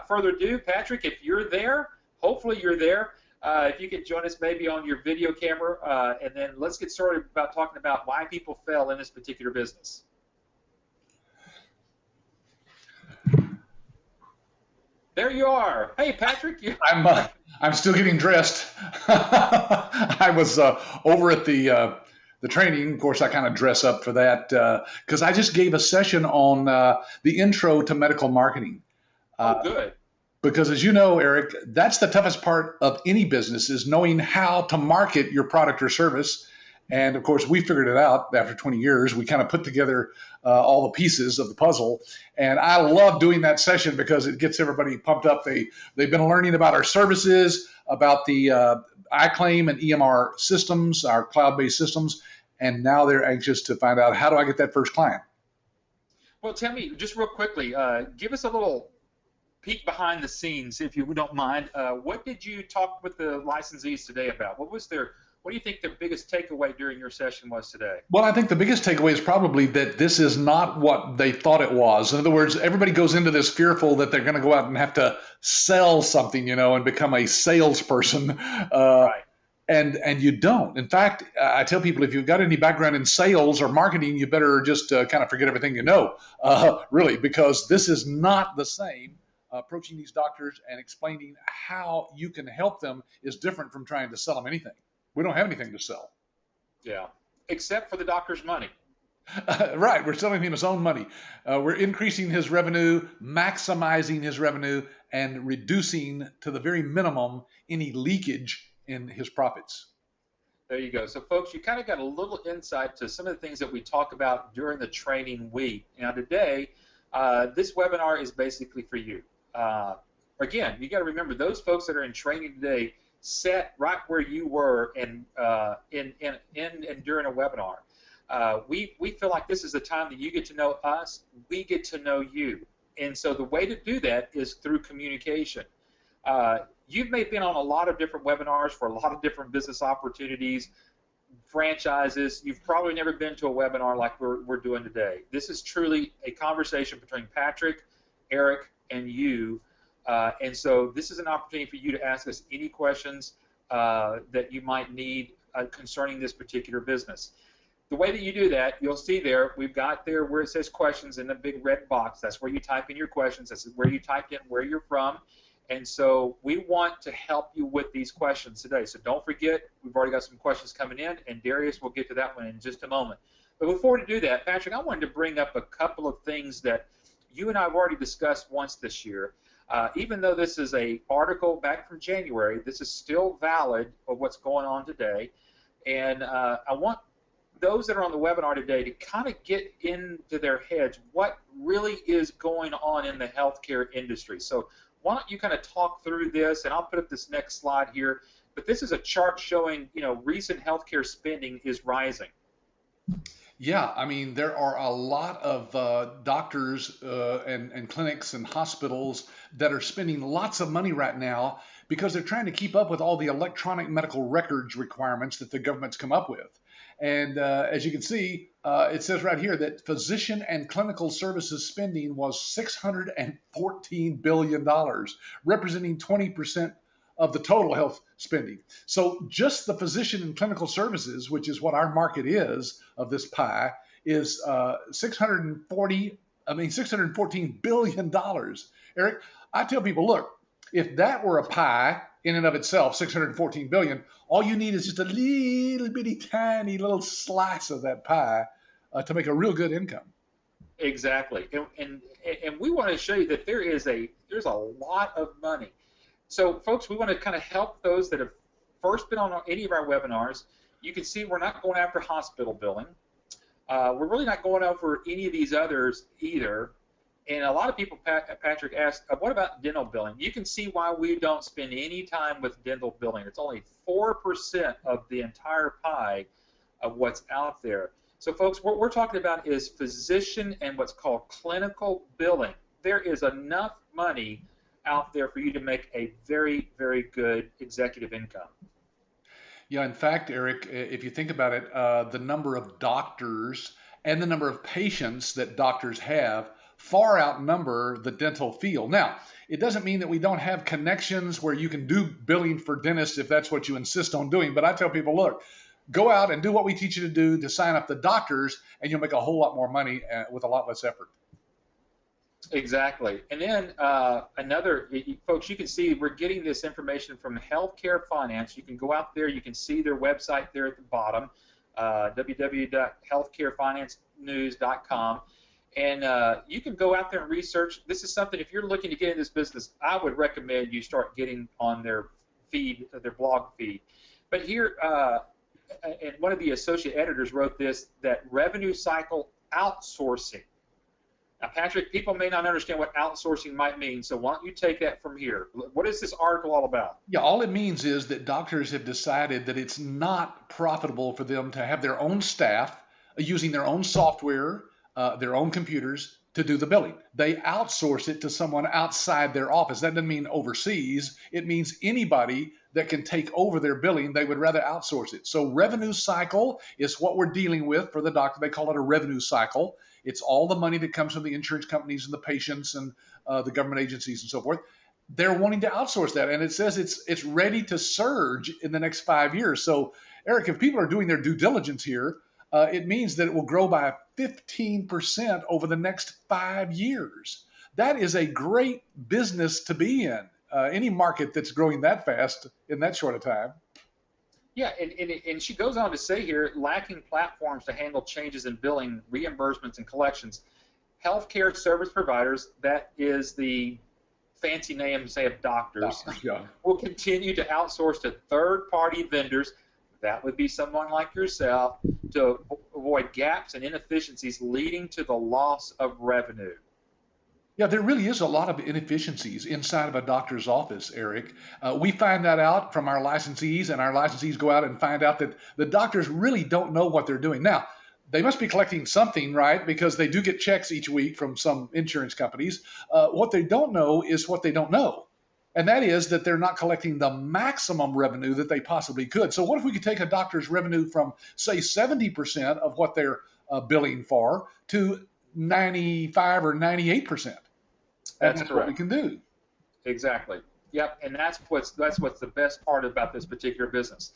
further ado, Patrick, if you're there, hopefully you're there. If you could join us maybe on your video camera, and then let's get started about talking about why people fail in this particular business. There you are. Hey, Patrick. I'm still getting dressed. I was over at the training. Of course, I kind of dress up for that because I just gave a session on the intro to medical marketing. Oh, good. Because as you know, Eric, that's the toughest part of any business is knowing how to market your product or service. And of course, we figured it out after 20 years. We kind of put together all the pieces of the puzzle. And I love doing that session because it gets everybody pumped up. They've been learning about our services, about the iClaim and EMR systems, our cloud-based systems. And now they're anxious to find out, how do I get that first client? Well, tell me just real quickly, give us a little peek behind the scenes, if you don't mind. What did you talk with the licensees today about? What do you think the biggest takeaway during your session was today? Well, I think the biggest takeaway is probably that this is not what they thought it was. In other words, everybody goes into this fearful that they're going to go out and have to sell something, and become a salesperson. Right. And you don't. In fact, I tell people, if you've got any background in sales or marketing, you better just kind of forget everything you know, really, because this is not the same. Approaching these doctors and explaining how you can help them is different from trying to sell them anything. We don't have anything to sell. Yeah, except for the doctor's money. Right, we're selling him his own money. We're increasing his revenue, maximizing his revenue, and reducing to the very minimum any leakage in his profits. There you go. So, folks, you kind of got a little insight to some of the things that we talk about during the training week. Now, today, this webinar is basically for you. Again, you got to remember, those folks that are in training today sat right where you were in and during a webinar. We feel like this is the time that you get to know us, we get to know you. And so the way to do that is through communication. You've maybe been on a lot of different webinars for a lot of different business opportunities, franchises. You've probably never been to a webinar like we're doing today. This is truly a conversation between Patrick, Eric, and you. And so this is an opportunity for you to ask us any questions that you might need concerning this particular business. The way that you do that, you'll see there, we've got there where it says questions in the big red box. That's where you type in your questions. That's where you type in where you're from. And so we want to help you with these questions today. So don't forget, we've already got some questions coming in, and Darius will get to that one in just a moment. But before we do that, Patrick, I wanted to bring up a couple of things that you and I have already discussed once this year. Even though this is an article back from January, this is still valid of what's going on today. And I want those that are on the webinar today to kind of get into their heads what really is going on in the healthcare industry. So why don't you kind of talk through this, and I'll put up this next slide here. But this is a chart showing, recent healthcare spending is rising. Yeah, I mean, there are a lot of doctors and clinics and hospitals that are spending lots of money right now because they're trying to keep up with all the electronic medical records requirements that the government's come up with. And as you can see, it says right here that physician and clinical services spending was $614 billion, representing 20% of the total health spending. So just the physician and clinical services, which is what our market is of this pie, is $614 billion. Eric, I tell people, look, if that were a pie in and of itself, 614 billion, all you need is just a little bitty tiny little slice of that pie to make a real good income. Exactly. And we want to show you that there's a lot of money. So, folks, we want to kind of help those that have first been on any of our webinars. You can see we're not going after hospital billing. We're really not going over any of these others either. And a lot of people, Patrick, asked, what about dental billing? You can see why we don't spend any time with dental billing. It's only 4% of the entire pie of what's out there. So, folks, what we're talking about is physician and what's called clinical billing. There is enough money out there for you to make a very, very good executive income. Yeah, in fact, Eric, if you think about it, the number of doctors and the number of patients that doctors have far outnumber the dental field. Now, it doesn't mean that we don't have connections where you can do billing for dentists if that's what you insist on doing. But I tell people, look, go out and do what we teach you to do to sign up the doctors, and you'll make a whole lot more money with a lot less effort. Exactly. And then folks, you can see we're getting this information from Healthcare Finance. You can go out there. You can see their website there at the bottom, www.healthcarefinancenews.com. And you can go out there and research. This is something, if you're looking to get in this business, I would recommend you start getting on their feed, their blog feed. But here, and one of the associate editors wrote this, that revenue cycle outsourcing. Now, Patrick, people may not understand what outsourcing might mean, so why don't you take that from here? What is this article all about? Yeah, all it means is that doctors have decided that it's not profitable for them to have their own staff using their own software, their own computers to do the billing. They outsource it to someone outside their office. That doesn't mean overseas. It means anybody that can take over their billing, they would rather outsource it. So revenue cycle is what we're dealing with for the doctor. They call it a revenue cycle. It's all the money that comes from the insurance companies and the patients and the government agencies and so forth. They're wanting to outsource that, and it says it's ready to surge in the next 5 years. So, Eric, if people are doing their due diligence here, it means that it will grow by 15% over the next 5 years. That is a great business to be in. Any market that's growing that fast in that short a time. Yeah, and she goes on to say here, lacking platforms to handle changes in billing, reimbursements, and collections. Healthcare service providers, that is the fancy name, say, of doctors, yeah, will continue to outsource to third-party vendors. That would be someone like yourself, to avoid gaps and inefficiencies leading to the loss of revenue. Yeah, there really is a lot of inefficiencies inside of a doctor's office, Eric. We find that out from our licensees, and our licensees go out and find out that the doctors really don't know what they're doing. Now, they must be collecting something, right, because they do get checks each week from some insurance companies. What they don't know is what they don't know, and that is that they're not collecting the maximum revenue that they possibly could. So what if we could take a doctor's revenue from, say, 70% of what they're billing for to 95 or 98%? That's correct. What we can do. Exactly. Yep, and that's what's the best part about this particular business.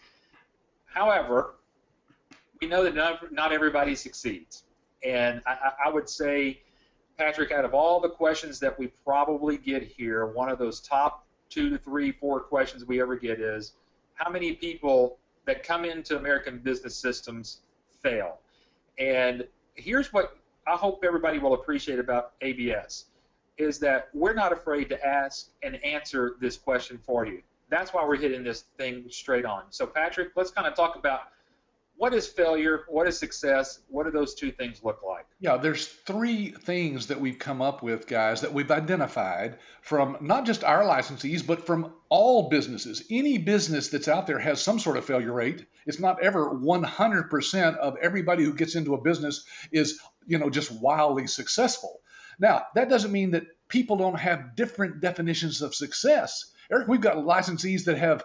However, we know that not everybody succeeds. And I would say, Patrick, out of all the questions that we probably get here, one of those top 2 to 3, 4 questions we ever get is, how many people that come into American business systems fail? And here's what I hope everybody will appreciate about ABS, is that we're not afraid to ask and answer this question for you. That's why we're hitting this thing straight on. So, Patrick, let's kind of talk about, what is failure, what is success, what do those two things look like? Yeah, there's 3 things that we've come up with, guys, that we've identified from not just our licensees, but from all businesses. Any business that's out there has some sort of failure rate. It's not ever 100% of everybody who gets into a business is, just wildly successful. Now, that doesn't mean that people don't have different definitions of success. Eric, we've got licensees that have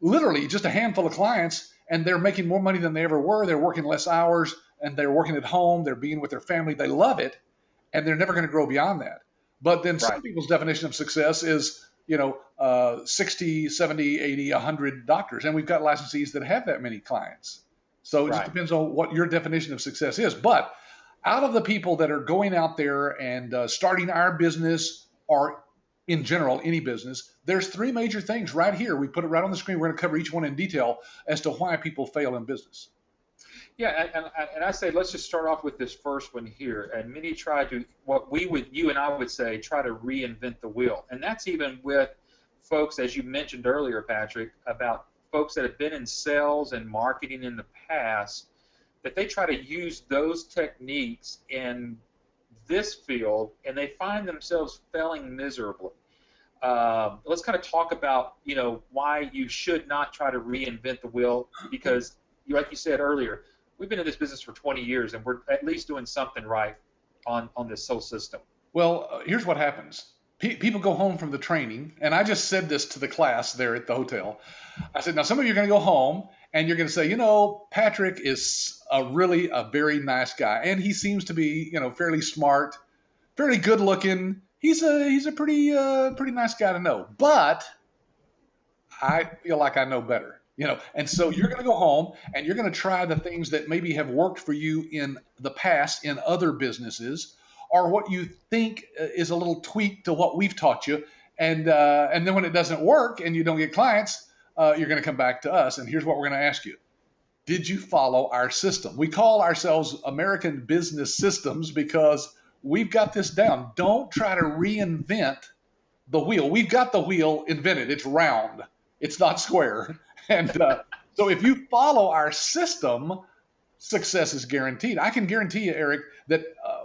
literally just a handful of clients, and they're making more money than they ever were. They're working less hours, and they're working at home. They're being with their family. They love it, and they're never going to grow beyond that. But then some people's definition of success is, 60, 70, 80, 100 doctors, and we've got licensees that have that many clients. So it just depends on what your definition of success is. But out of the people that are going out there and starting our business, or in general any business, there's 3 major things right here. We put it right on the screen. We're going to cover each one in detail as to why people fail in business. Yeah, and I say let's just start off with this first one here. And many try to, you and I would say, try to reinvent the wheel. And that's even with folks, as you mentioned earlier, Patrick, about folks that have been in sales and marketing in the past, that they try to use those techniques in this field, and they find themselves failing miserably. Let's kind of talk about, why you should not try to reinvent the wheel, because, like you said earlier, we've been in this business for 20 years, and we're at least doing something right on this whole system. Well, here's what happens. People go home from the training, and I just said this to the class there at the hotel. I said, now some of you are going to go home, and you're going to say, Patrick is a very nice guy, and he seems to be, fairly smart, Very good looking. He's a pretty nice guy to know. But I feel like I know better, And so you're going to go home and you're going to try the things that maybe have worked for you in the past in other businesses, or what you think is a little tweak to what we've taught you. And then when it doesn't work and you don't get clients, you're going to come back to us. And here's what we're going to ask you: did you follow our system? We call ourselves American Business Systems because we've got this down. Don't try to reinvent the wheel. We've got the wheel invented. It's round. It's not square. And so if you follow our system, success is guaranteed. I can guarantee you, Eric, that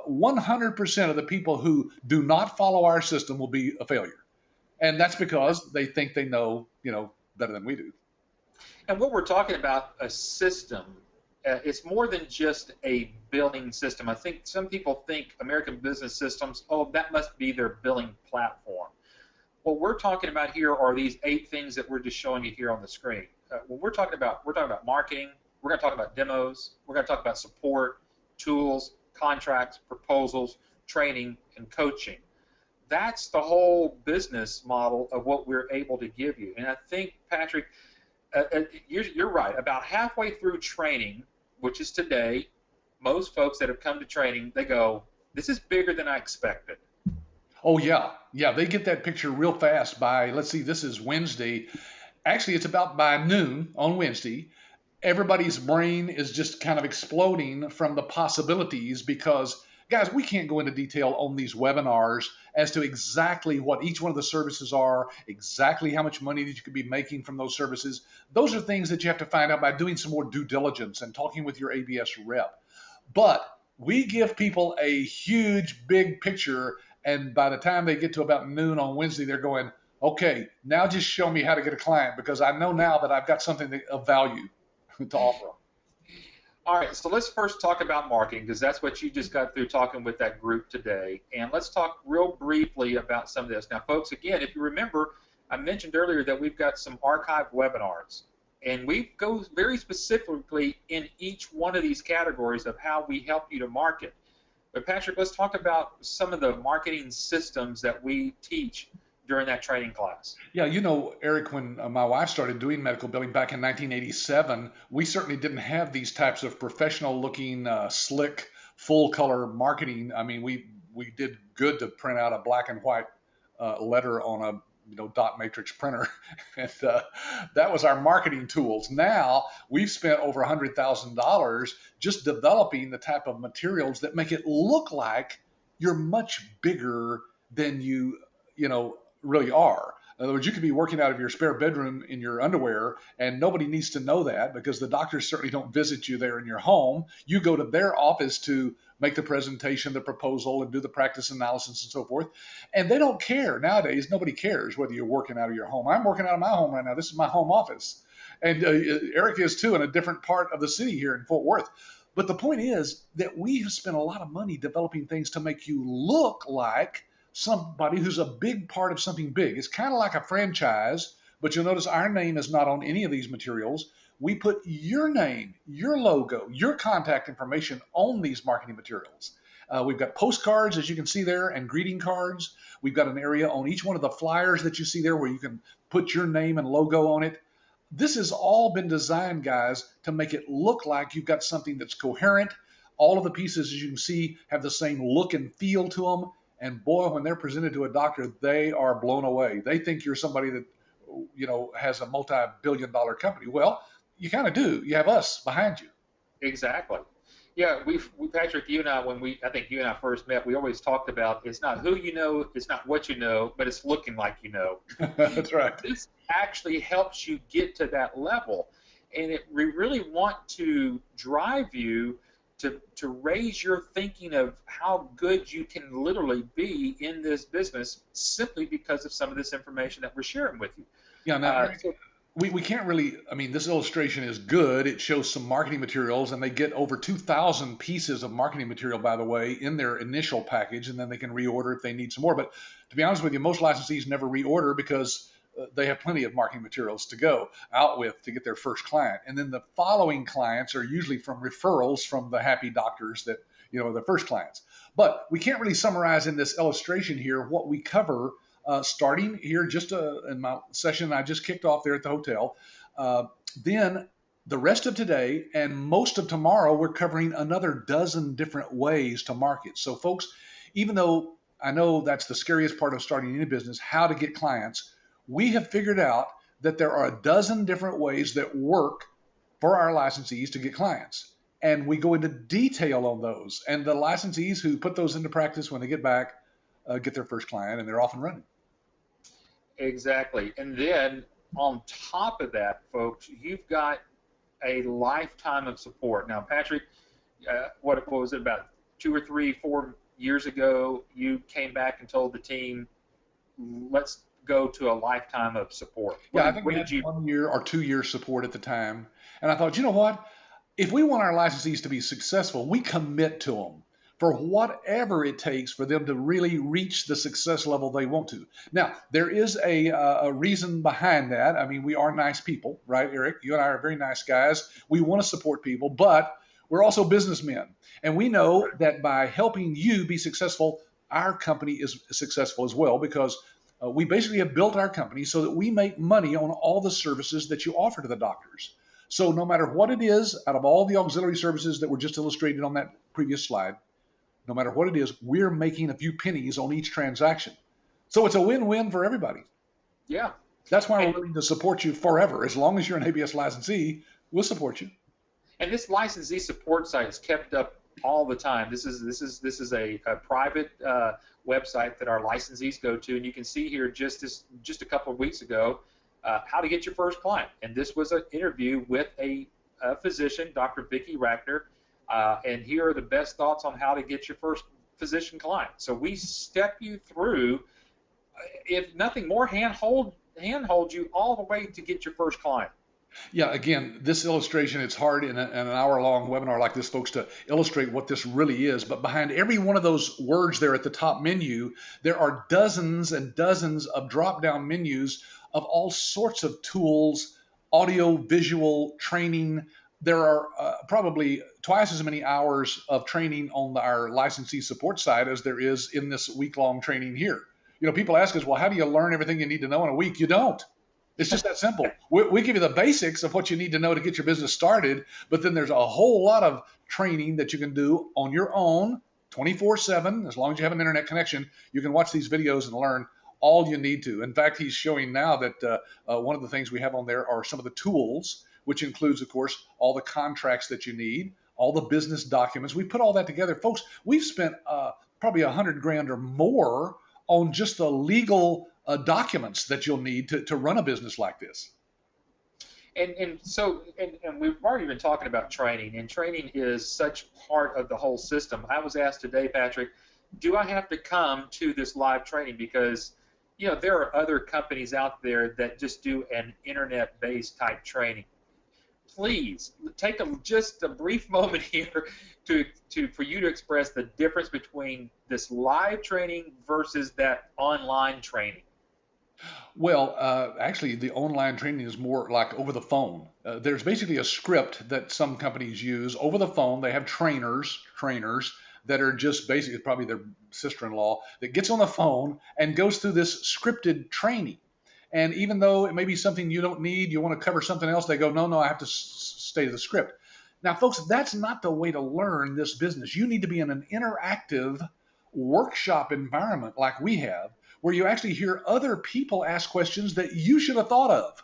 100% of the people who do not follow our system will be a failure. And that's because they think they know, better than we do. And what we're talking about, a system, it's more than just a billing system. I think some people think American Business Systems, oh, that must be their billing platform. What we're talking about here are these 8 things that we're just showing you here on the screen. When we're talking about marketing, we're going to talk about demos, we're going to talk about support, tools, contracts, proposals, training, and coaching. That's the whole business model of what we're able to give you. And I think, Patrick, you're right. About halfway through training, which is today, most folks that have come to training, they go, this is bigger than I expected. Oh, yeah. Yeah, they get that picture real fast by, let's see, this is Wednesday. Actually, it's about by noon on Wednesday. Everybody's brain is just kind of exploding from the possibilities because, guys, we can't go into detail on these webinars as to exactly what each one of the services are, exactly how much money that you could be making from those services. Those are things that you have to find out by doing some more due diligence and talking with your ABS rep. But we give people a huge, big picture, and by the time they get to about noon on Wednesday, they're going, okay, now just show me how to get a client because I know now that I've got something of value to offer them. All right, so let's first talk about marketing because that's what you just got through talking with that group today. And let's talk real briefly about some of this. Now, folks, again, if you remember, I mentioned earlier that we've got some archived webinars. And we go very specifically in each one of these categories of how we help you to market. But Patrick, let's talk about some of the marketing systems that we teach during that training class. Yeah, Eric, when my wife started doing medical billing back in 1987, we certainly didn't have these types of professional-looking, slick, full-color marketing. I mean, we did good to print out a black and white letter on a dot matrix printer, and that was our marketing tools. Now we've spent over $100,000 just developing the type of materials that make it look like you're much bigger than you really are. In other words, you could be working out of your spare bedroom in your underwear, and nobody needs to know that because the doctors certainly don't visit you there in your home. You go to their office to make the presentation, the proposal, and do the practice analysis and so forth. And they don't care. Nowadays, nobody cares whether you're working out of your home. I'm working out of my home right now. This is my home office. And Eric is too, in a different part of the city here in Fort Worth. But the point is that we have spent a lot of money developing things to make you look like somebody who's a big part of something big. It's kind of like a franchise, but you'll notice our name is not on any of these materials. We put your name, your logo, your contact information on these marketing materials. We've got postcards, as you can see there, and greeting cards. We've got an area on each one of the flyers that you see there where you can put your name and logo on it. This has all been designed, guys, to make it look like you've got something that's coherent. All of the pieces, as you can see, have the same look and feel to them. And boy, when they're presented to a doctor, they are blown away. They think you're somebody that, has a multi-billion-dollar company. Well, you kind of do. You have us behind you. Exactly. Yeah, Patrick, you and I, I think you and I first met, we always talked about it's not who you know, it's not what you know, but it's looking like you know. That's right. This actually helps you get to that level, and we really want to drive you to raise your thinking of how good you can literally be in this business simply because of some of this information that we're sharing with you. Yeah, now, we can't really, this illustration is good. It shows some marketing materials, and they get over 2,000 pieces of marketing material, by the way, in their initial package, and then they can reorder if they need some more. But to be honest with you, most licensees never reorder because they have plenty of marketing materials to go out with to get their first client. And then the following clients are usually from referrals from the happy doctors that, their first clients. But we can't really summarize in this illustration here what we cover starting here just in my session I just kicked off there at the hotel. Then the rest of today and most of tomorrow, we're covering another dozen different ways to market. So folks, even though I know that's the scariest part of starting any business, how to get clients, we have figured out that there are a dozen different ways that work for our licensees to get clients. And we go into detail on those. And the licensees who put those into practice when they get back get their first client, and they're off and running. Exactly. And then on top of that, folks, you've got a lifetime of support. Now, Patrick, what was it, about 2 or 3, 4 years ago, you came back and told the team, let's go to a lifetime of support. I think we had 1 year or 2 year support at the time. And I thought, you know what? If we want our licensees to be successful, we commit to them for whatever it takes for them to really reach the success level they want to. Now, there is a reason behind that. I mean, we are nice people, right, Eric? You and I are very nice guys. We want to support people, but we're also businessmen. And we know that by helping you be successful, our company is successful as well, because we basically have built our company so that we make money on all the services that you offer to the doctors. So no matter what it is, out of all the auxiliary services that were just illustrated on that previous slide, no matter what it is, we're making a few pennies on each transaction. So it's a win-win for everybody. Yeah. That's why we're willing to support you forever. As long as you're an ABS licensee, we'll support you. And this licensee support site is kept up all the time. This is a private website that our licensees go to, and you can see here just a couple of weeks ago how to get your first client. And this was an interview with a physician, Dr. Vicki Rackner, and here are the best thoughts on how to get your first physician client. So we step you through, if nothing more, handhold you all the way to get your first client. Yeah, again, this illustration, it's hard in an hour-long webinar like this, folks, to illustrate what this really is. But behind every one of those words there at the top menu, there are dozens and dozens of drop-down menus of all sorts of tools, audio, visual, training. There are probably twice as many hours of training on our licensee support side as there is in this week-long training here. People ask us, well, how do you learn everything you need to know in a week? You don't. It's just that simple. We give you the basics of what you need to know to get your business started, but then there's a whole lot of training that you can do on your own 24/7. As long as you have an internet connection, you can watch these videos and learn all you need to. In fact, he's showing now that one of the things we have on there are some of the tools, which includes, of course, all the contracts that you need, all the business documents. We put all that together. Folks, we've spent probably $100,000 or more on just the legal documents that you'll need to run a business like this. And we've already been talking about training, and training is such part of the whole system. I was asked today, Patrick, do I have to come to this live training? Because there are other companies out there that just do an internet-based type training. Please take just a brief moment here for you to express the difference between this live training versus that online training. Well, actually, the online training is more like over the phone. There's basically a script that some companies use over the phone. They have trainers that are just basically probably their sister-in-law that gets on the phone and goes through this scripted training. And even though it may be something you don't need, you want to cover something else, they go, no, I have to stay to the script. Now, folks, that's not the way to learn this business. You need to be in an interactive workshop environment like we have, where you actually hear other people ask questions that you should have thought of.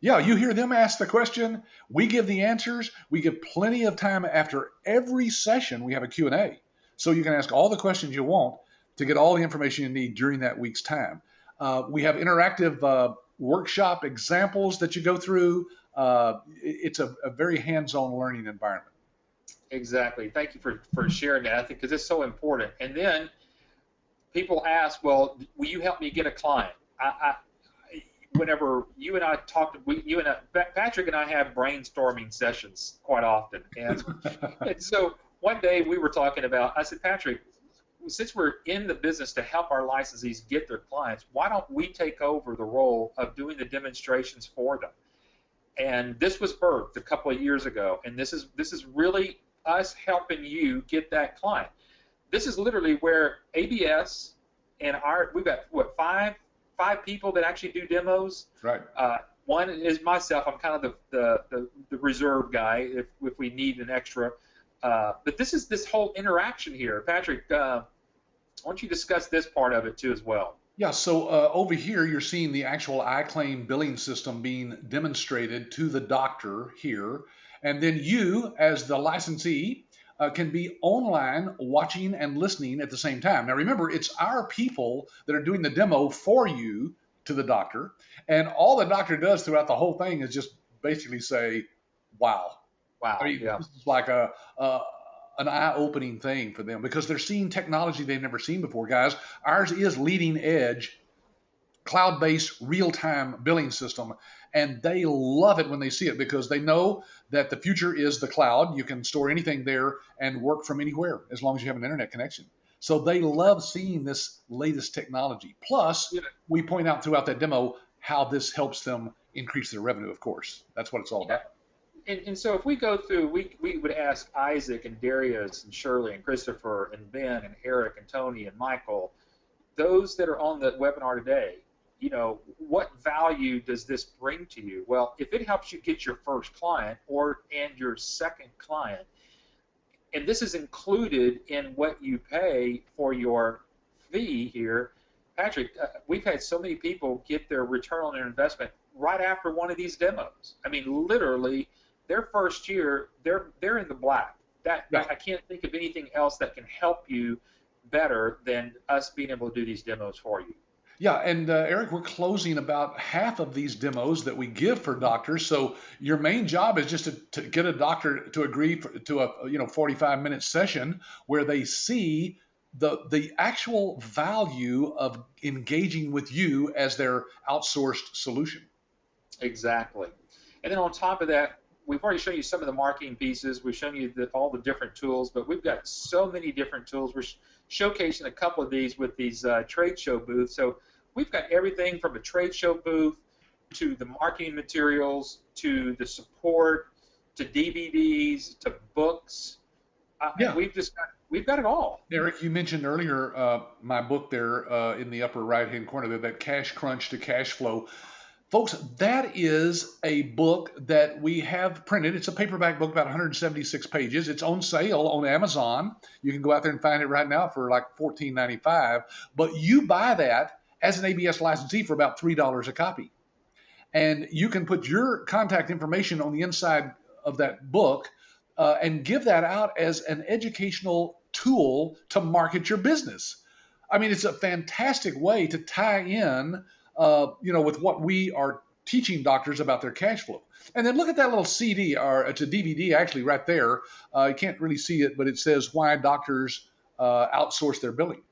Yeah, you hear them ask the question, we give the answers, we give plenty of time after every session, we have a Q&A. So you can ask all the questions you want to get all the information you need during that week's time. We have interactive workshop examples that you go through. It's a very hands-on learning environment. Exactly. Thank you for sharing that, I think, because it's so important. And then people ask, well, will you help me get a client? Whenever you and I talked, Patrick and I have brainstorming sessions quite often. And so one day we were talking about, I said, Patrick, since we're in the business to help our licensees get their clients, why don't we take over the role of doing the demonstrations for them? And this was birthed a couple of years ago, and this is really us helping you get that client. This is literally where ABS and we've got what five people that actually do demos. Right. One is myself. I'm kind of the reserve guy if we need an extra. But this is this whole interaction here. Patrick, why don't you discuss this part of it too as well? Yeah, so over here you're seeing the actual iClaim billing system being demonstrated to the doctor here, and then you, as the licensee, can be online watching and listening at the same time. Now remember, it's our people that are doing the demo for you to the doctor, and all the doctor does throughout the whole thing is just basically say, "Wow." Wow. I mean, Yeah. this is like an eye-opening thing for them because they're seeing technology they've never seen before, guys. Ours is leading edge, cloud-based, real-time billing system, and they love it when they see it because they know that the future is the cloud. You can store anything there and work from anywhere as long as you have an internet connection. So they love seeing this latest technology. Plus, Yeah. we point out throughout that demo how this helps them increase their revenue, of course. That's what it's all about. And so if we go through, we would ask Isaac and Darius and Shirley and Christopher and Ben and Eric and Tony and Michael, those that are on the webinar today, what value does this bring to you? Well, if it helps you get your first client and your second client, and this is included in what you pay for your fee here, Patrick, we've had so many people get their return on their investment right after one of these demos. I mean, literally, their first year, they're in the black. I can't think of anything else that can help you better than us being able to do these demos for you. Yeah, and Eric, we're closing about half of these demos that we give for doctors. So your main job is just to get a doctor to agree to a 45-minute session where they see the actual value of engaging with you as their outsourced solution. Exactly. And then on top of that, we've already shown you some of the marketing pieces. We've shown you all the different tools, but we've got so many different tools. We're showcasing a couple of these with these trade show booths. So we've got everything from a trade show booth to the marketing materials to the support to DVDs to books. Yeah. We've got it all. Eric, you mentioned earlier my book there in the upper right-hand corner there, that Cash Crunch to Cash Flow. Folks, that is a book that we have printed. It's a paperback book, about 176 pages. It's on sale on Amazon. You can go out there and find it right now for like $14.95. But you buy that as an ABS licensee for about $3 a copy. And you can put your contact information on the inside of that book and give that out as an educational tool to market your business. I mean, it's a fantastic way to tie in with what we are teaching doctors about their cash flow. And then look at that little CD, or it's a DVD actually right there. You can't really see it, but it says why doctors outsource their billing.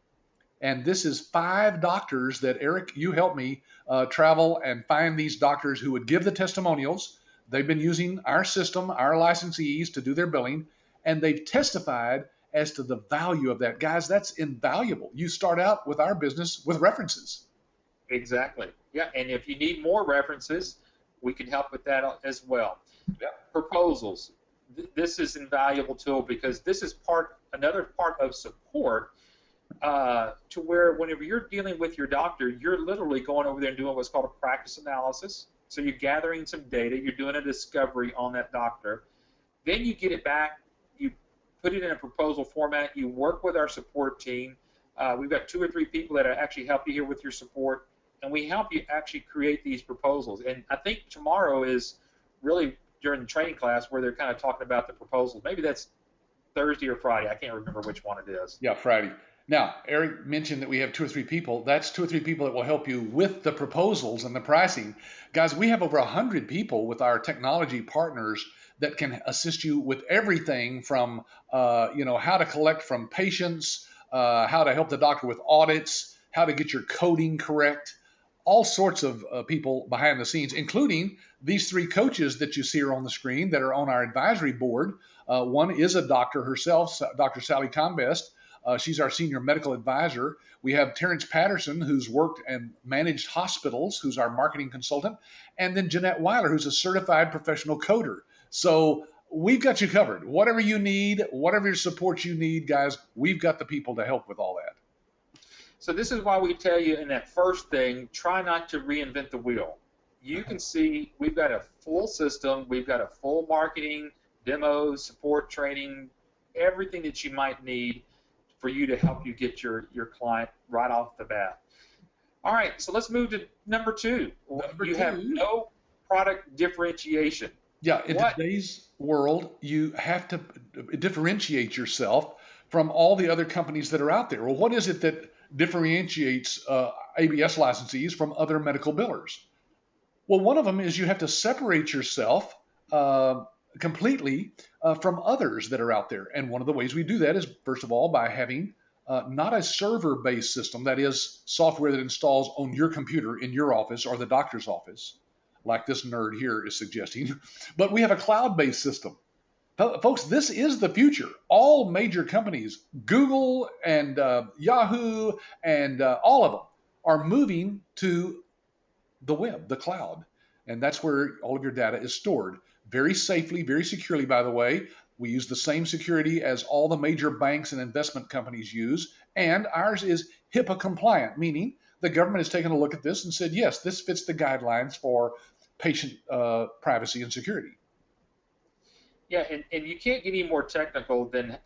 And this is 5 doctors that, Eric, you helped me travel and find these doctors who would give the testimonials. They've been using our system, our licensees, to do their billing, and they've testified as to the value of that. Guys, that's invaluable. You start out with our business with references. Exactly. Yeah, and if you need more references, we can help with that as well. Yeah. Proposals. This is an invaluable tool because this is another part of support to where whenever you're dealing with your doctor, you're literally going over there and doing what's called a practice analysis. So you're gathering some data, you're doing a discovery on that doctor. Then you get it back, you put it in a proposal format, you work with our support team. We've got 2 or 3 people that actually help you here with your support, and we help you actually create these proposals. And I think tomorrow is really during the training class where they're kind of talking about the proposals. Maybe that's Thursday or Friday. I can't remember which one it is. Yeah, Friday. Now, Eric mentioned that we have 2 or 3 people. That's 2 or 3 people that will help you with the proposals and the pricing. Guys, we have over 100 people with our technology partners that can assist you with everything from, how to collect from patients, how to help the doctor with audits, how to get your coding correct, all sorts of people behind the scenes, including these 3 coaches that you see are on the screen that are on our advisory board. One is a doctor herself, Dr. Sally Combest. She's our senior medical advisor. We have Terrence Patterson, who's worked and managed hospitals, who's our marketing consultant, and then Jeanette Weiler, who's a certified professional coder. So we've got you covered. Whatever you need, whatever support you need, guys, we've got the people to help with all that. So this is why we tell you in that first thing, try not to reinvent the wheel. You can see we've got a full system. We've got a full marketing, demo, support, training, everything that you might need for you to help you get your client right off the bat. All right, so let's move to number two. You have no product differentiation. Yeah, in today's world, you have to differentiate yourself from all the other companies that are out there. Well, what is it that differentiates ABS licensees from other medical billers? Well, one of them is you have to separate yourself completely from others that are out there. And one of the ways we do that is, first of all, by having not a server-based system, that is software that installs on your computer in your office or the doctor's office, like this nerd here is suggesting, but we have a cloud-based system. Folks, this is the future. All major companies, Google and Yahoo and all of them, are moving to the web, the cloud. And that's where all of your data is stored. Very safely, very securely, by the way. We use the same security as all the major banks and investment companies use. And ours is HIPAA compliant, meaning the government has taken a look at this and said, yes, this fits the guidelines for patient privacy and security. Yeah, and you can't get any more technical than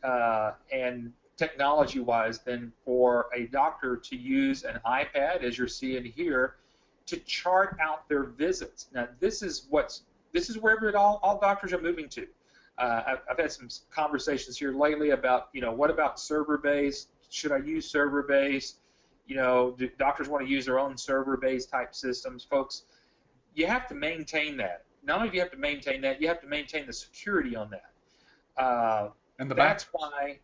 and technology-wise than for a doctor to use an iPad, as you're seeing here, to chart out their visits. Now, this is where all doctors are moving to. I've had some conversations here lately about, what about server-based? Should I use server-based? Do doctors want to use their own server-based type systems? Folks, you have to maintain that. Not only do you have to maintain that, you have to maintain the security on that. That's why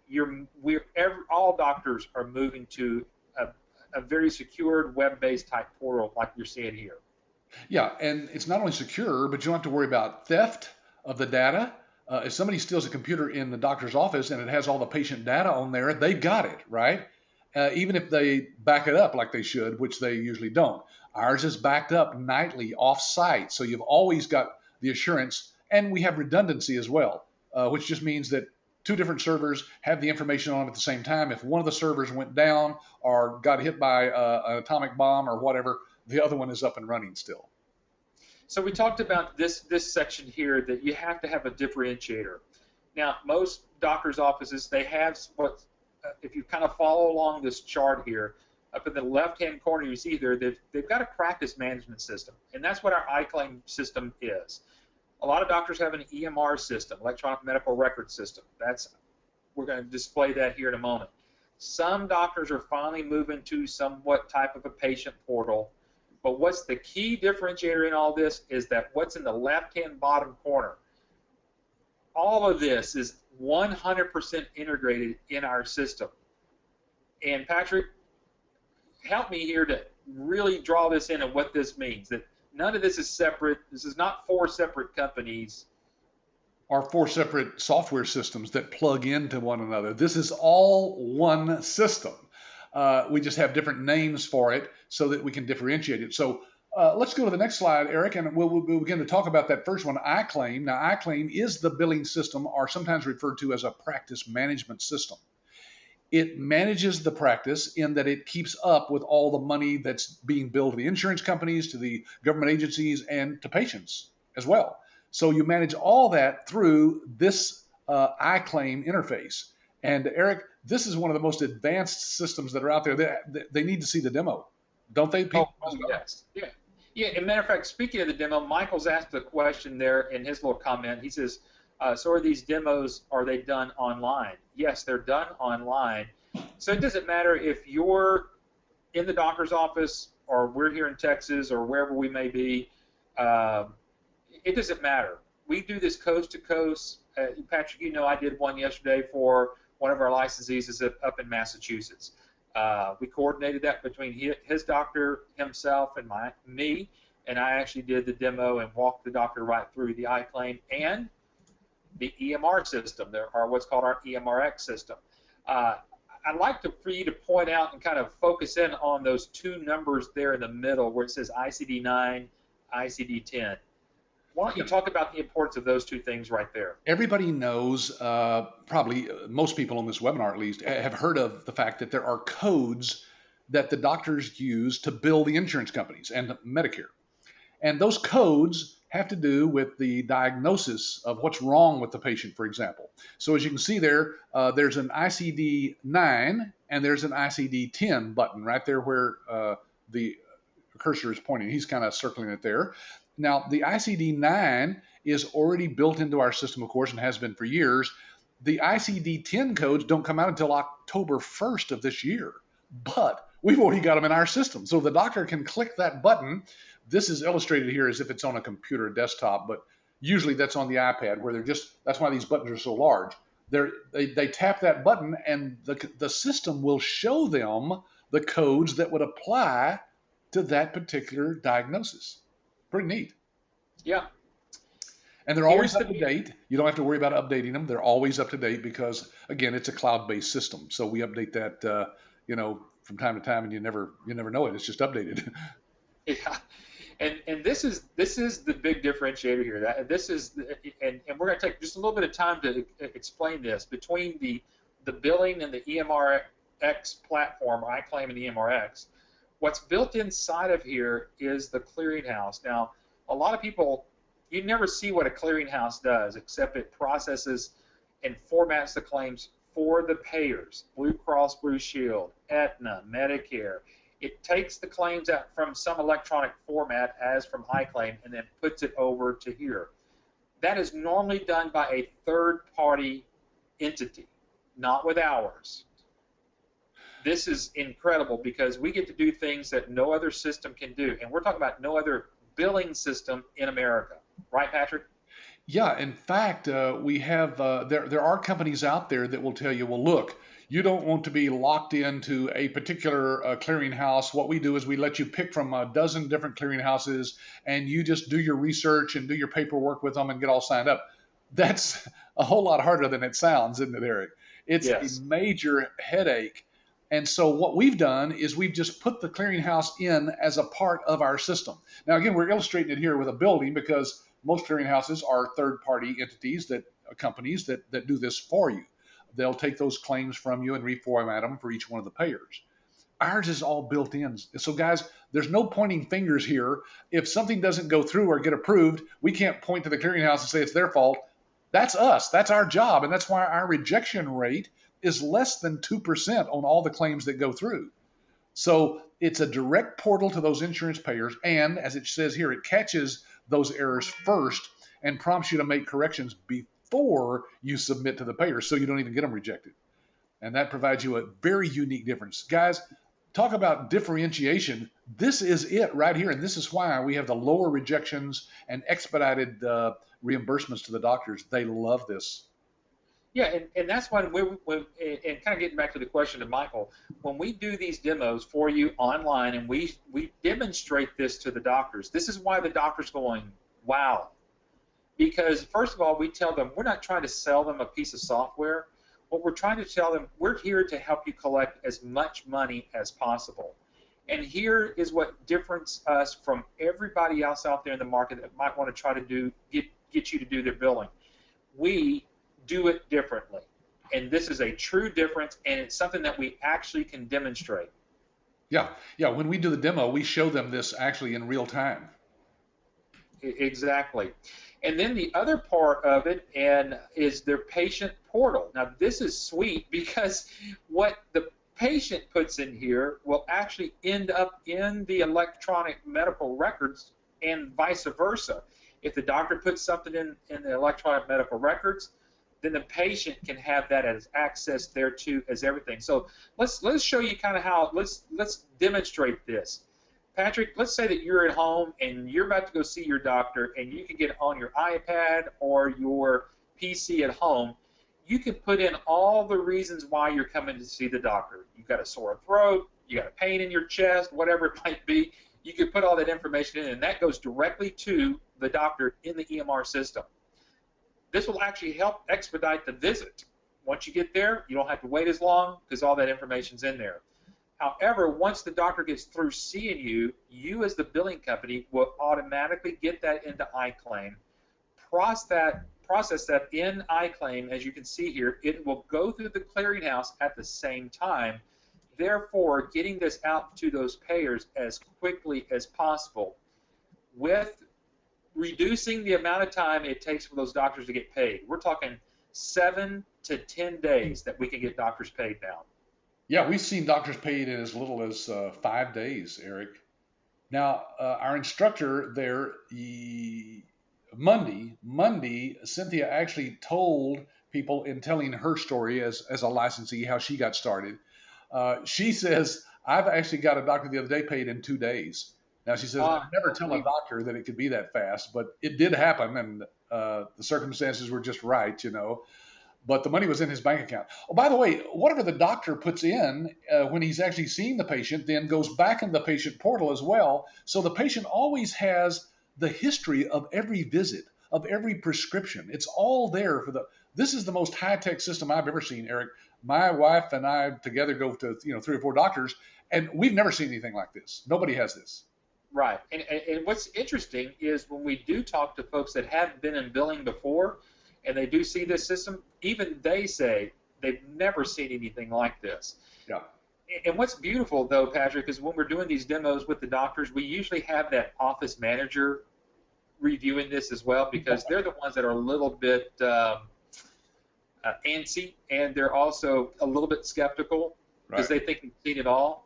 all doctors are moving to a very secured web-based type portal like you're seeing here. Yeah, and it's not only secure, but you don't have to worry about theft of the data. If somebody steals a computer in the doctor's office and it has all the patient data on there, they've got it, right? Even if they back it up like they should, which they usually don't. Ours is backed up nightly off-site, so you've always got the assurance, and we have redundancy as well, which just means that two different servers have the information on them at the same time. If one of the servers went down or got hit by an atomic bomb or whatever, the other one is up and running still. So we talked about this section here, that you have to have a differentiator. Now, most doctors' offices, they have what, if you kind of follow along this chart here, up in the left-hand corner, you see there, they've got a practice management system, and that's what our iClaim system is. A lot of doctors have an EMR system, electronic medical record system. We're going to display that here in a moment. Some doctors are finally moving to somewhat type of a patient portal, but what's the key differentiator in all this is that what's in the left-hand bottom corner. All of this is 100% integrated in our system. And Patrick, help me here to really draw this in and what this means, that none of this is separate. This is not four separate companies. Or four separate software systems that plug into one another. This is all one system. We just have different names for it so that we can differentiate it. So let's go to the next slide, Eric, and we'll begin to talk about that first one, iClaim. Now, iClaim is the billing system, or sometimes referred to as a practice management system. It manages the practice in that it keeps up with all the money that's being billed to the insurance companies, to the government agencies, and to patients as well. So you manage all that through this iClaim interface. And Eric, this is one of the most advanced systems that are out there. They need to see the demo, don't they? Yes. Yeah. As a matter of fact, speaking of the demo, Michael's asked a question there in his little comment. He says, so are these demos, are they done online? Yes, they're done online. So it doesn't matter if you're in the doctor's office or we're here in Texas or wherever we may be. It doesn't matter. We do this coast to coast. Patrick, I did one yesterday for one of our licensees up in Massachusetts. We coordinated that between his doctor, himself, and me, and I actually did the demo and walked the doctor right through the iClaim and the EMR system, or what's called our EMRX system. I'd like for you to point out and kind of focus in on those two numbers there in the middle where it says ICD-9, ICD-10. Why don't you talk about the importance of those two things right there? Everybody knows, probably most people on this webinar at least, have heard of the fact that there are codes that the doctors use to bill the insurance companies and Medicare. And those codes have to do with the diagnosis of what's wrong with the patient, for example. So as you can see there, there's an ICD-9 and there's an ICD-10 button right there where the cursor is pointing. He's kind of circling it there. Now, the ICD-9 is already built into our system, of course, and has been for years. The ICD-10 codes don't come out until October 1st of this year, but we've already got them in our system. So the doctor can click that button. This is illustrated here as if it's on a computer desktop, but usually that's on the iPad where that's why these buttons are so large. They tap that button and the system will show them the codes that would apply to that particular diagnosis. Pretty neat. Yeah. And they're always up to date. You don't have to worry about updating them. They're always up to date because, again, it's a cloud-based system. So we update that, from time to time, and you never know it. It's just updated. Yeah. And this is the big differentiator here. And we're going to take just a little bit of time to explain this between the billing and the EMRX platform, iClaim and EMRX. What's built inside of here is the clearinghouse. Now, a lot of people, you never see what a clearinghouse does, except it processes and formats the claims for the payers, Blue Cross Blue Shield, Aetna, Medicare. It takes the claims out from some electronic format, as from iClaim, and then puts it over to here. That is normally done by a third-party entity, not with ours. This is incredible because we get to do things that no other system can do, and we're talking about no other billing system in America. Right, Patrick? Yeah, in fact, we have there are companies out there that will tell you, well, look, you don't want to be locked into a particular clearinghouse. What we do is we let you pick from a dozen different clearinghouses, and you just do your research and do your paperwork with them and get all signed up. That's a whole lot harder than it sounds, isn't it, Eric? It's a major headache. And so what we've done is we've just put the clearinghouse in as a part of our system. Now, again, we're illustrating it here with a building because most clearinghouses are third-party entities, companies that do this for you. They'll take those claims from you and reformat them for each one of the payers. Ours is all built in. So, guys, there's no pointing fingers here. If something doesn't go through or get approved, we can't point to the clearinghouse and say it's their fault. That's us. That's our job, and that's why our rejection rate is less than 2% on all the claims that go through. So it's a direct portal to those insurance payers, and as it says here, it catches those errors first and prompts you to make corrections before you submit to the payer, so you don't even get them rejected. And that provides you a very unique difference. Guys, talk about differentiation. This is it right here, and this is why we have the lower rejections and expedited reimbursements to the doctors. They love this. Yeah, and that's why and kind of getting back to the question of Michael, when we do these demos for you online and we demonstrate this to the doctors, this is why the doctor's going, wow. Because, first of all, we tell them we're not trying to sell them a piece of software. What we're trying to tell them, we're here to help you collect as much money as possible. And here is what differentiates us from everybody else out there in the market that might want to try to get you to do their billing. We do it differently, and this is a true difference, and it's something that we actually can demonstrate. Yeah. When we do the demo, we show them this actually in real time. Exactly. And then the other part of it is their patient portal. Now, this is sweet because what the patient puts in here will actually end up in the electronic medical records and vice versa. If the doctor puts something in the electronic medical records, then the patient can have that as access there too as everything. So let's show you kind of how, let's demonstrate this. Patrick, let's say that you're at home and you're about to go see your doctor, and you can get on your iPad or your PC at home. You can put in all the reasons why you're coming to see the doctor. You've got a sore throat, you got a pain in your chest, whatever it might be. You can put all that information in, and that goes directly to the doctor in the EMR system. This will actually help expedite the visit. Once you get there, you don't have to wait as long because all that information's in there. However, once the doctor gets through seeing you, you as the billing company will automatically get that into iClaim, process that in iClaim, as you can see here, it will go through the clearinghouse at the same time, therefore getting this out to those payers as quickly as possible, with reducing the amount of time it takes for those doctors to get paid. We're talking 7 to 10 days that we can get doctors paid now. Yeah, we've seen doctors paid in as little as 5 days, Eric. Now, our instructor there, Monday, Cynthia actually told people in telling her story as a licensee how she got started. She says, I've actually got a doctor the other day paid in 2 days. Now, she says, I'd never tell a doctor that it could be that fast, but it did happen, and the circumstances were just right, you know. But the money was in his bank account. Oh, by the way, whatever the doctor puts in when he's actually seeing the patient then goes back in the patient portal as well. So the patient always has the history of every visit, of every prescription. It's all there for this is the most high-tech system I've ever seen, Eric. My wife and I together go to 3 or 4 doctors, and we've never seen anything like this. Nobody has this. Right. And what's interesting is when we do talk to folks that have been in billing before, and they do see this system, even they say they've never seen anything like this. Yeah. And what's beautiful, though, Patrick, is when we're doing these demos with the doctors, we usually have that office manager reviewing this as well, because they're the ones that are a little bit antsy, and they're also a little bit skeptical because they think we've seen it all.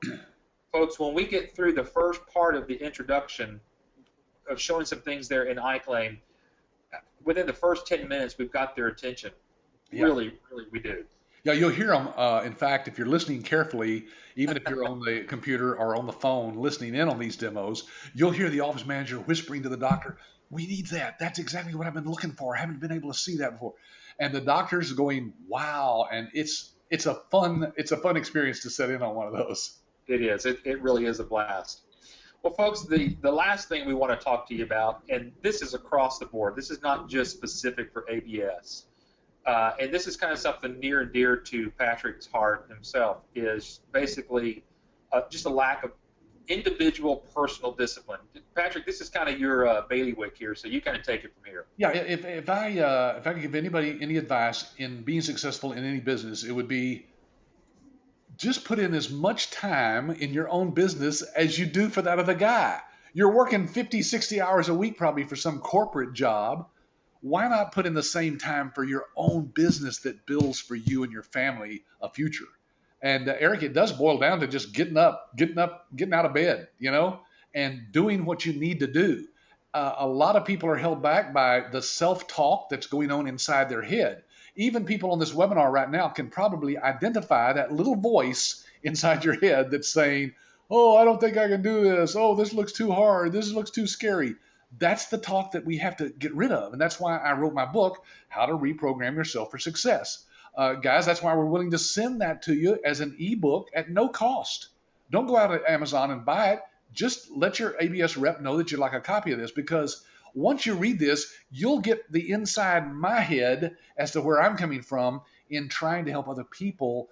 Folks, when we get through the first part of the introduction of showing some things there in iClaim, within the first 10 minutes, we've got their attention. Yeah. Really, we do. Yeah, you'll hear them. In fact, if you're listening carefully, even if you're on the computer or on the phone listening in on these demos, you'll hear the office manager whispering to the doctor, we need that. That's exactly what I've been looking for. I haven't been able to see that before. And the doctor's going, wow. And it's a fun experience to set in on one of those. It is. It really is a blast. Well, folks, the last thing we want to talk to you about, and this is across the board, this is not just specific for ABS, and this is kind of something near and dear to Patrick's heart himself, is basically just a lack of individual personal discipline. Patrick, this is kind of your bailiwick here, so you kind of take it from here. Yeah, if I could give anybody any advice in being successful in any business, it would be just put in as much time in your own business as you do for that of the guy. You're working 50, 60 hours a week probably for some corporate job. Why not put in the same time for your own business that builds for you and your family a future? And Eric, it does boil down to just getting out of bed, and doing what you need to do. A lot of people are held back by the self-talk that's going on inside their head. Even people on this webinar right now can probably identify that little voice inside your head that's saying, oh, I don't think I can do this. Oh, this looks too hard. This looks too scary. That's the talk that we have to get rid of. And that's why I wrote my book, How to Reprogram Yourself for Success. Guys, that's why we're willing to send that to you as an ebook at no cost. Don't go out to Amazon and buy it. Just let your ABS rep know that you'd like a copy of this, because once you read this, you'll get the inside my head as to where I'm coming from in trying to help other people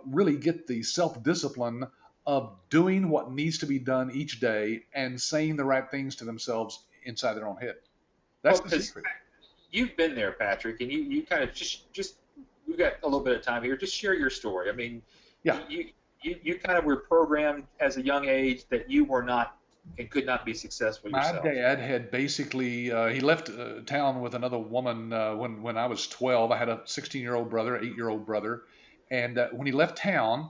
really get the self-discipline of doing what needs to be done each day and saying the right things to themselves inside their own head. That's the secret. You've been there, Patrick, and you kind of just we've got a little bit of time here. Just share your story. I mean, yeah. You kind of were programmed as a young age that you were not and could not be successful yourself. My dad had basically he left town with another woman when I was 12. I had a 16-year-old brother, 8-year-old brother, and when he left town,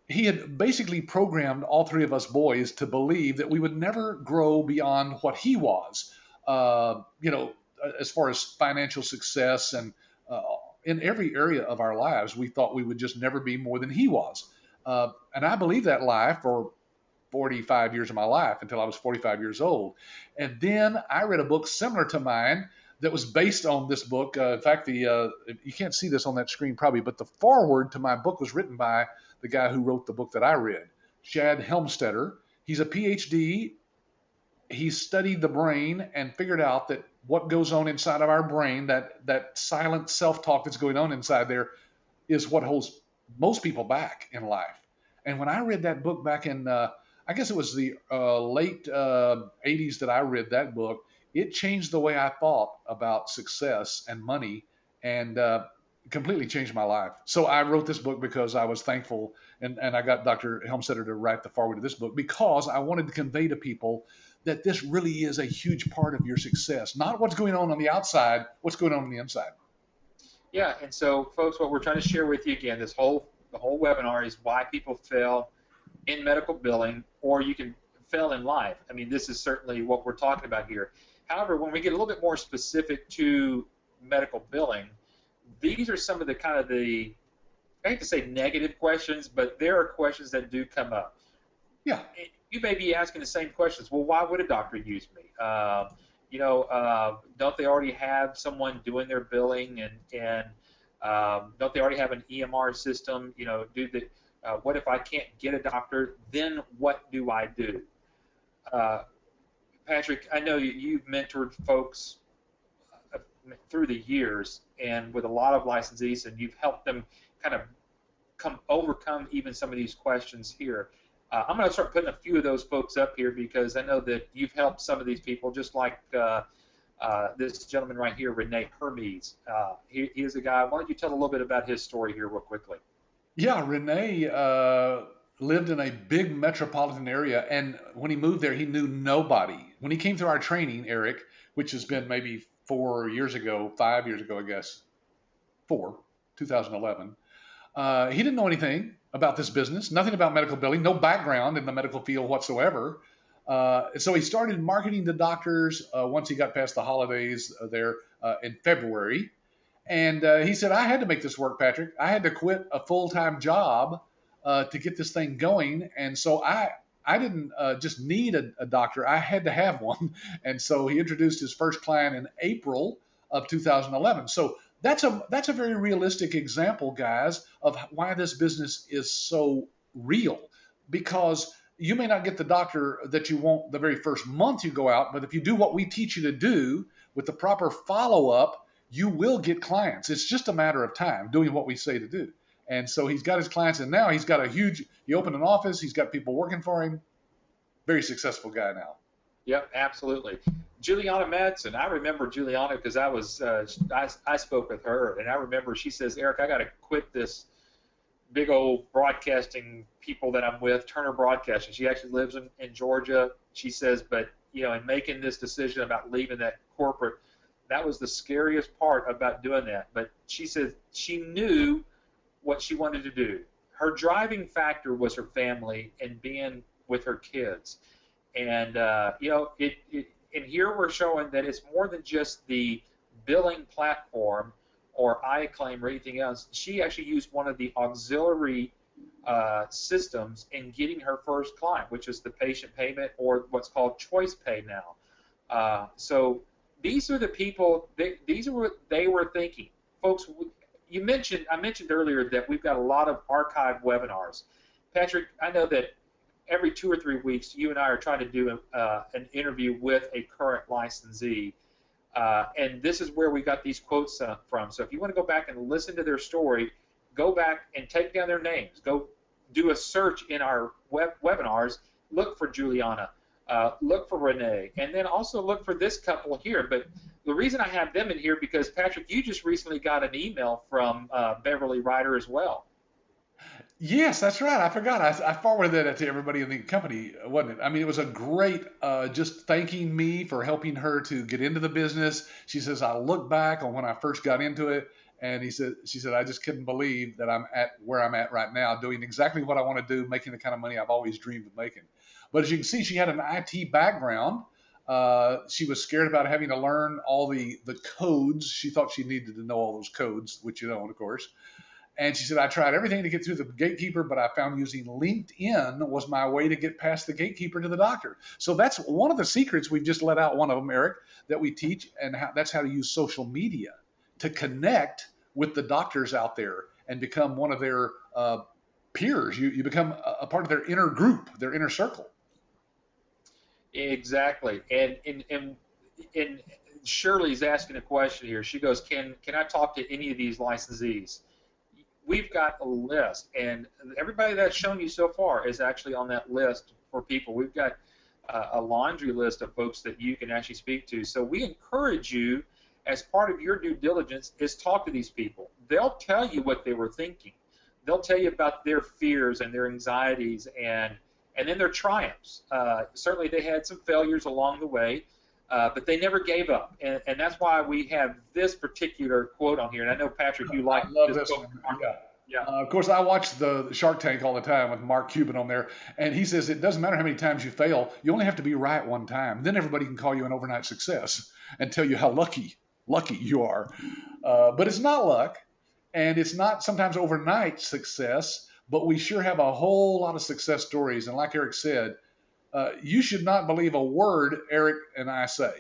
he had basically programmed all 3 of us boys to believe that we would never grow beyond what he was, as far as financial success, and in every area of our lives, we thought we would just never be more than he was. And I believed that lie for 45 years of my life until I was 45 years old. And then I read a book similar to mine that was based on this book. In fact, you can't see this on that screen probably, but the foreword to my book was written by the guy who wrote the book that I read, Shad Helmstetter. He's a PhD. He studied the brain and figured out that what goes on inside of our brain, that silent self-talk that's going on inside there, is what holds most people back in life. And when I read that book back in, I guess it was the late 80s that I read that book, it changed the way I thought about success and money, and completely changed my life. So I wrote this book because I was thankful, and I got Dr. Helmstetter to write the foreword of this book because I wanted to convey to people that this really is a huge part of your success. Not what's going on the outside, what's going on the inside. Yeah, and so, folks, what we're trying to share with you again, the whole webinar is why people fail in medical billing, or you can fail in life. I mean, this is certainly what we're talking about here. However, when we get a little bit more specific to medical billing, these are some of the I hate to say negative questions, but there are questions that do come up. Yeah. You may be asking the same questions. Well, why would a doctor use me? Don't they already have someone doing their billing, and don't they already have an EMR system? What if I can't get a doctor? Then what do I do? Patrick, I know you've mentored folks through the years and with a lot of licensees, and you've helped them kind of overcome even some of these questions here. I'm going to start putting a few of those folks up here because I know that you've helped some of these people, just like this gentleman right here, Rene Hermes. He is a guy. Why don't you tell a little bit about his story here real quickly? Yeah, Rene lived in a big metropolitan area, and when he moved there, he knew nobody. When he came through our training, Eric, which has been maybe 5 years ago, I guess, 2011, he didn't know anything about this business, nothing about medical billing, no background in the medical field whatsoever. So he started marketing to doctors once he got past the holidays there in February. And he said, I had to make this work, Patrick. I had to quit a full-time job to get this thing going. And so I didn't just need a doctor. I had to have one. And so he introduced his first client in April of 2011. So that's a very realistic example, guys, of why this business is so real. Because you may not get the doctor that you want the very first month you go out, but if you do what we teach you to do with the proper follow-up, you will get clients. It's just a matter of time doing what we say to do. And so he's got his clients, and now he's got he opened an office, he's got people working for him. Very successful guy now. Yep, absolutely. Juliana Madsen, I remember Juliana because I spoke with her, and I remember she says, Eric, I got to quit this big old broadcasting people that I'm with, Turner Broadcasting. She actually lives in Georgia. She says, but, in making this decision about leaving that corporate, that was the scariest part about doing that. But she said she knew what she wanted to do. Her driving factor was her family and being with her kids. And, and here we're showing that it's more than just the billing platform or iClaim or anything else. She actually used one of the auxiliary systems in getting her first client, which is the patient payment, or what's called choice pay now. So these are the people, these are what they were thinking. Folks, I mentioned earlier that we've got a lot of archived webinars. Patrick, I know that every 2 or 3 weeks, you and I are trying to do an interview with a current licensee. And this is where we got these quotes from. So if you want to go back and listen to their story, go back and take down their names. Go do a search in our webinars. Look for Juliana. Look for Rene. And then also look for this couple here. But the reason I have them in here because, Patrick, you just recently got an email from Beverly Ryder as well. Yes, that's right. I forgot. I forwarded that to everybody in the company, wasn't it? I mean, it was a great just thanking me for helping her to get into the business. She says, I look back on when I first got into it, and she said, I just couldn't believe that I'm at where I'm at right now, doing exactly what I want to do, making the kind of money I've always dreamed of making. But as you can see, she had an IT background. She was scared about having to learn all the codes. She thought she needed to know all those codes, which you don't, of course. And she said, I tried everything to get through the gatekeeper, but I found using LinkedIn was my way to get past the gatekeeper to the doctor. So that's one of the secrets. We've just let out one of them, Eric, that we teach, and that's how to use social media to connect with the doctors out there and become one of their peers. You become a part of their inner group, their inner circle. Exactly. And Shirley's asking a question here. She goes, can I talk to any of these licensees? We've got a list, and everybody that's shown you so far is actually on that list for people. We've got a laundry list of folks that you can actually speak to. So we encourage you, as part of your due diligence, is talk to these people. They'll tell you what they were thinking. They'll tell you about their fears and their anxieties and then their triumphs. Certainly they had some failures along the way, but they never gave up. And that's why we have this particular quote on here. And I know, Patrick, you like this quote. Yeah. Yeah. Of course, I watch the Shark Tank all the time with Mark Cuban on there, and he says it doesn't matter how many times you fail, you only have to be right one time. Then everybody can call you an overnight success and tell you how lucky you are. But it's not luck, and it's not sometimes overnight success, but we sure have a whole lot of success stories. And like Eric said, you should not believe a word Eric and I say.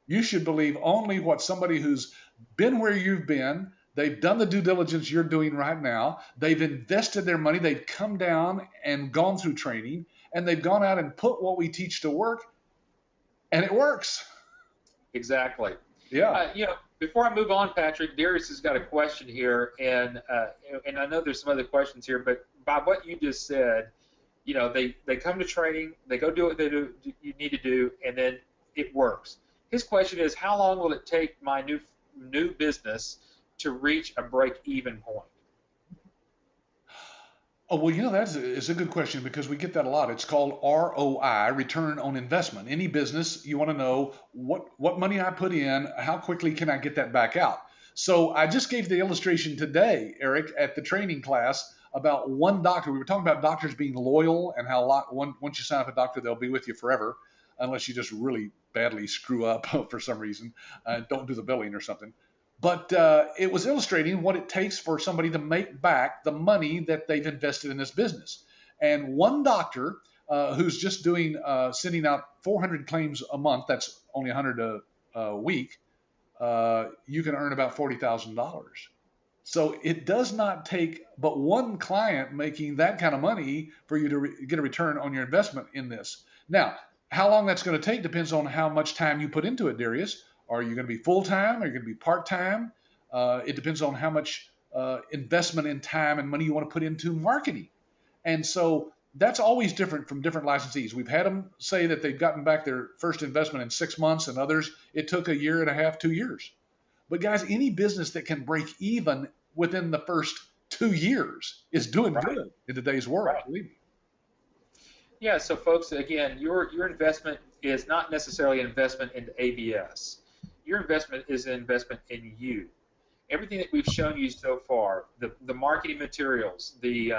You should believe only what somebody who's been where you've been. They've done the due diligence you're doing right now. They've invested their money. They've come down and gone through training, and they've gone out and put what we teach to work, and it works. Exactly. Yeah. Before I move on, Patrick, Darius has got a question here, and I know there's some other questions here, but by what you just said, they come to training, they go do what you need to do, and then it works. His question is, how long will it take my new business to reach a break-even point? Oh, well, it's a good question because we get that a lot. It's called ROI, return on investment. Any business, you want to know what money I put in, how quickly can I get that back out? So I just gave the illustration today, Eric, at the training class about one doctor. We were talking about doctors being loyal and how once you sign up a doctor, they'll be with you forever, unless you just really badly screw up for some reason, don't do the billing or something. But it was illustrating what it takes for somebody to make back the money that they've invested in this business. And one doctor who's just sending out 400 claims a month, that's only 100 a week, you can earn about $40,000. So it does not take but one client making that kind of money for you to get a return on your investment in this. Now, how long that's going to take depends on how much time you put into it, Darius. Are you going to be full-time? Are you going to be part-time? It depends on how much investment in time and money you want to put into marketing. And so that's always different from different licensees. We've had them say that they've gotten back their first investment in 6 months, and others, it took a year and a half, 2 years. But guys, any business that can break even within the first 2 years is doing good in today's world, believe me. Yeah, so folks, again, your investment is not necessarily an investment into ABS. Your investment is an investment in you. Everything that we've shown you so far, the marketing materials, the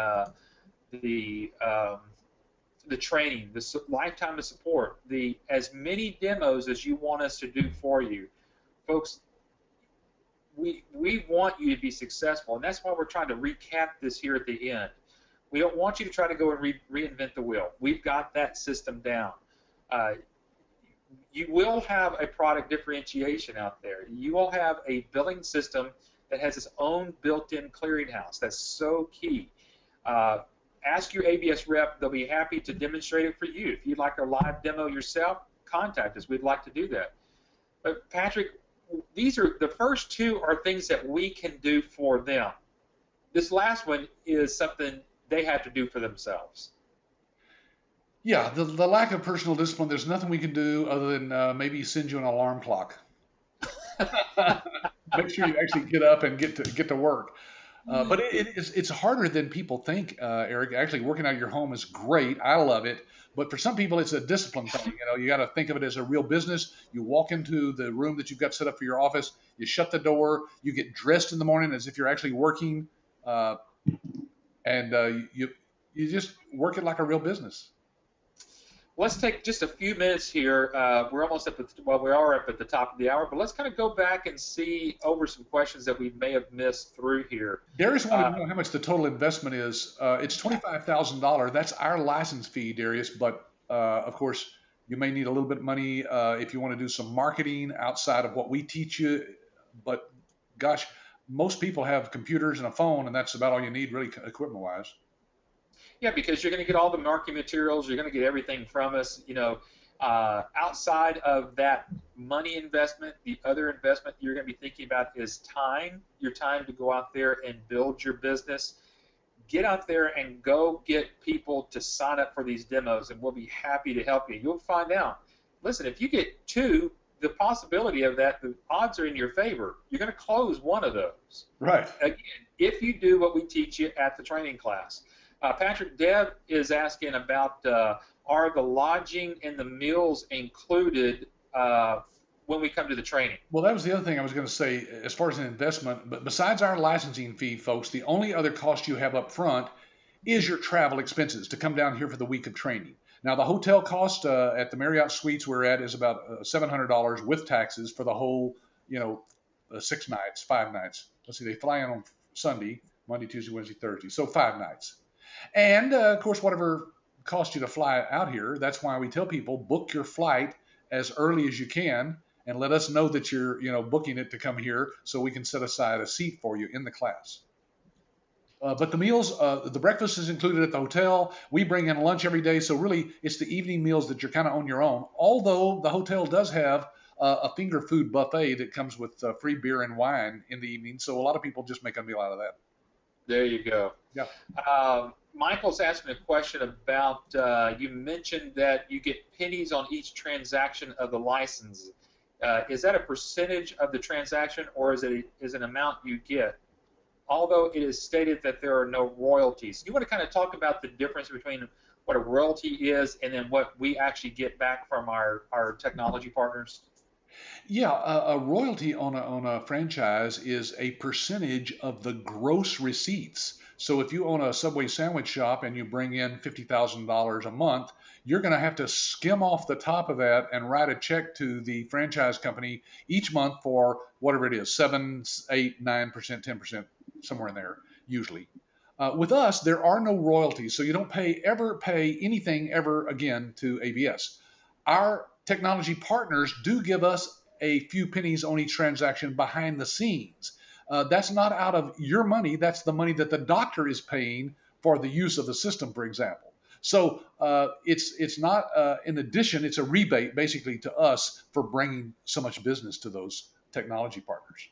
training, the lifetime of support, as many demos as you want us to do for you, folks. We want you to be successful, and that's why we're trying to recap this here at the end. We don't want you to try to go and reinvent the wheel. We've got that system down. You will have a product differentiation out there. You will have a billing system that has its own built-in clearinghouse. That's so key. Ask your ABS rep. They'll be happy to demonstrate it for you. If you'd like a live demo yourself, contact us. We'd like to do that. But Patrick, the first two are things that we can do for them. This last one is something they have to do for themselves. Yeah, the lack of personal discipline, there's nothing we can do other than maybe send you an alarm clock. Make sure you actually get up and get to work. But it's harder than people think, Eric. Actually, working out of your home is great. I love it. But for some people, it's a discipline thing. You got to think of it as a real business. You walk into the room that you've got set up for your office. You shut the door. You get dressed in the morning as if you're actually working, and you just work it like a real business. Let's take just a few minutes here. We're almost we are up at the top of the hour, but let's kind of go back and see over some questions that we may have missed through here. Darius wanted to know how much the total investment is. It's $25,000. That's our license fee, Darius, but of course, you may need a little bit of money if you want to do some marketing outside of what we teach you. But gosh, most people have computers and a phone, and that's about all you need, really, equipment-wise. Yeah, because you're going to get all the marketing materials. You're going to get everything from us. Outside of that money investment, the other investment you're going to be thinking about is time. Your time to go out there and build your business. get out there and go get people to sign up for these demos, and we'll be happy to help you. You'll find out. Listen, if you get 2, the possibility of that, the odds are in your favor. You're going to close one of those. Right. Again, if you do what we teach you at the training class. Patrick, Deb is asking about are the lodging and the meals included when we come to the training? Well, that was the other thing I was going to say as far as an investment. But besides our licensing fee, folks, the only other cost you have up front is your travel expenses to come down here for the week of training. Now, the hotel cost at the Marriott Suites we're at is about $700 with taxes for the whole, 6 nights, 5 nights. Let's see, they fly in on Sunday, Monday, Tuesday, Wednesday, Thursday, so 5 nights. And, of course, whatever cost you to fly out here, that's why we tell people book your flight as early as you can and let us know that you're, booking it to come here so we can set aside a seat for you in the class. But the meals, the breakfast is included at the hotel. We bring in lunch every day, so really it's the evening meals that you're kind of on your own. Although the hotel does have a finger food buffet that comes with free beer and wine in the evening, so a lot of people just make a meal out of that. There you go. Yeah. Michael's asking a question about, you mentioned that you get pennies on each transaction of the license. Is that a percentage of the transaction, or is it an amount you get? Although it is stated that there are no royalties. You want to kind of talk about the difference between what a royalty is and then what we actually get back from our technology partners? Yeah, a royalty on a franchise is a percentage of the gross receipts. So if you own a Subway sandwich shop and you bring in $50,000 a month, you're going to have to skim off the top of that and write a check to the franchise company each month for whatever it is, 7, 8, 9%, 10%, somewhere in there, usually. With us, there are no royalties, so you don't ever pay anything ever again to ABS. Our technology partners do give us a few pennies on each transaction behind the scenes. That's not out of your money. That's the money that the doctor is paying for the use of the system, for example. So it's not in addition, it's a rebate basically to us for bringing so much business to those technology partners.